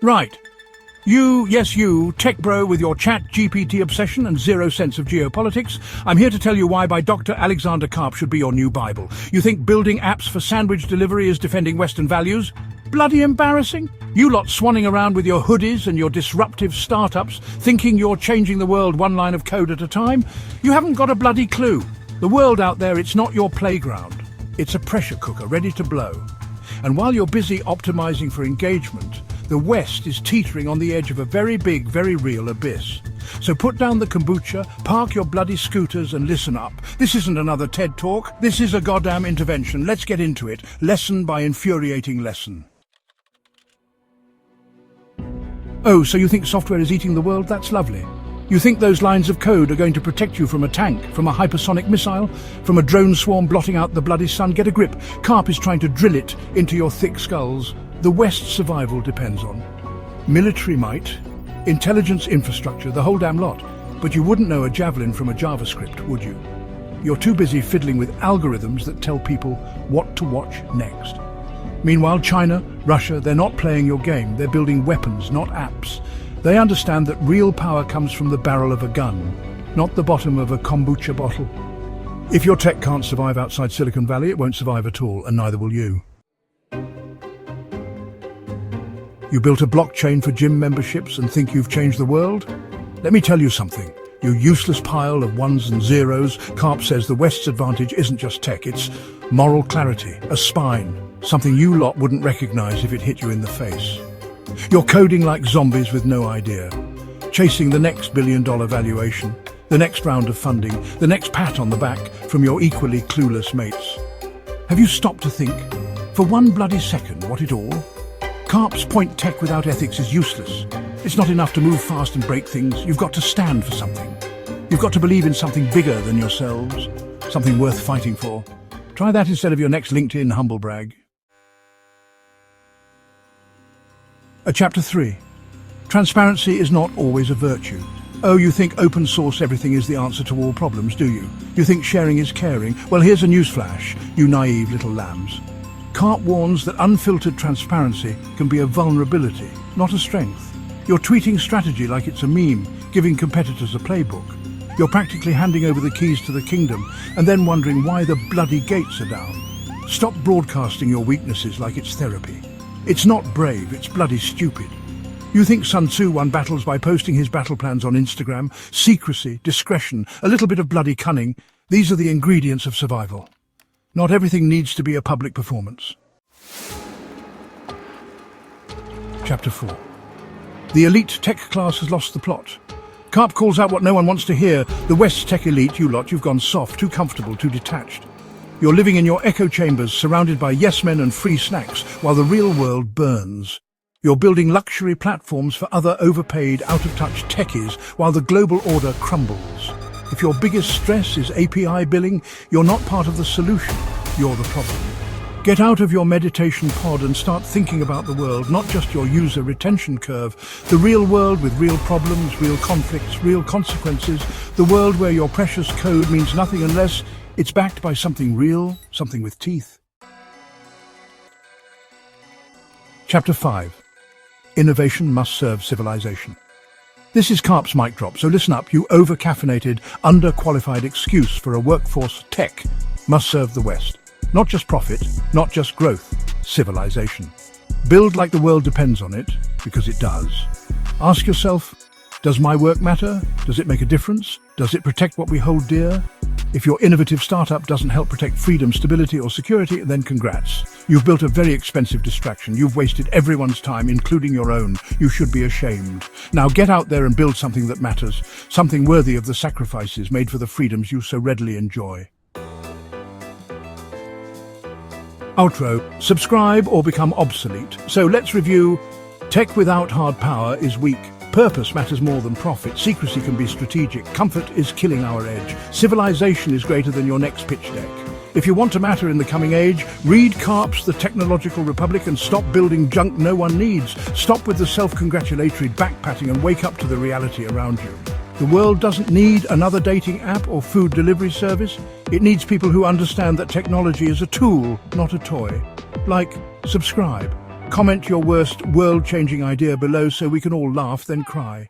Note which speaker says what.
Speaker 1: Right. You, tech bro with your chat GPT obsession and zero sense of geopolitics. I'm here to tell you why by Dr. Alexander Karp should be your new Bible. You think building apps for sandwich delivery is defending Western values? Bloody embarrassing. You lot swanning around with your hoodies and your disruptive startups, thinking you're changing the world one line of code at a time. You haven't got a bloody clue. The world out there, it's not your playground. It's a pressure cooker ready to blow. And while you're busy optimizing for engagement, the West is teetering on the edge of a very big, very real abyss. So put down the kombucha, park your bloody scooters and listen up. This isn't another TED Talk. This is a goddamn intervention. Let's get into it. Lesson by infuriating lesson. Oh, so you think software is eating the world? That's lovely. You think those lines of code are going to protect you from a tank, from a hypersonic missile, from a drone swarm blotting out the bloody sun? Get a grip. Karp is trying to drill it into your thick skulls. The West's survival depends on military might, intelligence infrastructure, the whole damn lot. But you wouldn't know a javelin from a JavaScript, would you? You're too busy fiddling with algorithms that tell people what to watch next. Meanwhile, China, Russia, they're not playing your game. They're building weapons, not apps. They understand that real power comes from the barrel of a gun, not the bottom of a kombucha bottle. If your tech can't survive outside Silicon Valley, it won't survive at all, and neither will you. You built a blockchain for gym memberships and think you've changed the world? Let me tell you something. You useless pile of ones and zeros. Karp says the West's advantage isn't just tech, it's moral clarity, a spine, something you lot wouldn't recognize if it hit you in the face. You're coding like zombies with no idea, chasing the next billion-dollar valuation, the next round of funding, the next pat on the back from your equally clueless mates. Have you stopped to think, for one bloody second, what it all? Karp's point tech without ethics is useless. It's not enough to move fast and break things. You've got to stand for something. You've got to believe in something bigger than yourselves, something worth fighting for. Try that instead of your next LinkedIn humble brag. Chapter 3. Transparency is not always a virtue. Oh, you think open source everything is the answer to all problems, do you? You think sharing is caring? Well, here's a newsflash, you naive little lambs. Karp warns that unfiltered transparency can be a vulnerability, not a strength. You're tweeting strategy like it's a meme, giving competitors a playbook. You're practically handing over the keys to the kingdom and then wondering why the bloody gates are down. Stop broadcasting your weaknesses like it's therapy. It's not brave, it's bloody stupid. You think Sun Tzu won battles by posting his battle plans on Instagram? Secrecy, discretion, a little bit of bloody cunning, these are the ingredients of survival. Not everything needs to be a public performance. Chapter 4. The elite tech class has lost the plot. Karp calls out what no one wants to hear. The West's tech elite, you lot, you've gone soft, too comfortable, too detached. You're living in your echo chambers, surrounded by yes-men and free snacks, while the real world burns. You're building luxury platforms for other overpaid, out-of-touch techies, while the global order crumbles. If your biggest stress is API billing, you're not part of the solution, you're the problem. Get out of your meditation pod and start thinking about the world, not just your user retention curve. The real world with real problems, real conflicts, real consequences. The world where your precious code means nothing unless it's backed by something real, something with teeth. Chapter 5. Innovation must serve civilization. This is Karp's mic drop, so listen up, you over-caffeinated, underqualified excuse for a workforce tech must serve the West. Not just profit, not just growth, civilization. Build like the world depends on it, because it does. Ask yourself, does my work matter? Does it make a difference? Does it protect what we hold dear? If your innovative startup doesn't help protect freedom, stability or security, then congrats. You've built a very expensive distraction. You've wasted everyone's time, including your own. You should be ashamed. Now get out there and build something that matters, something worthy of the sacrifices made for the freedoms you so readily enjoy. Outro. Subscribe or become obsolete. So let's review. Tech without hard power is weak. Purpose matters more than profit. Secrecy can be strategic. Comfort is killing our edge. Civilization is greater than your next pitch deck. If you want to matter in the coming age, read Karp's The Technological Republic and stop building junk no one needs. Stop with the self-congratulatory backpatting and wake up to the reality around you. The world doesn't need another dating app or food delivery service. It needs people who understand that technology is a tool, not a toy. Like, subscribe. Comment your worst world-changing idea below so we can all laugh, then cry.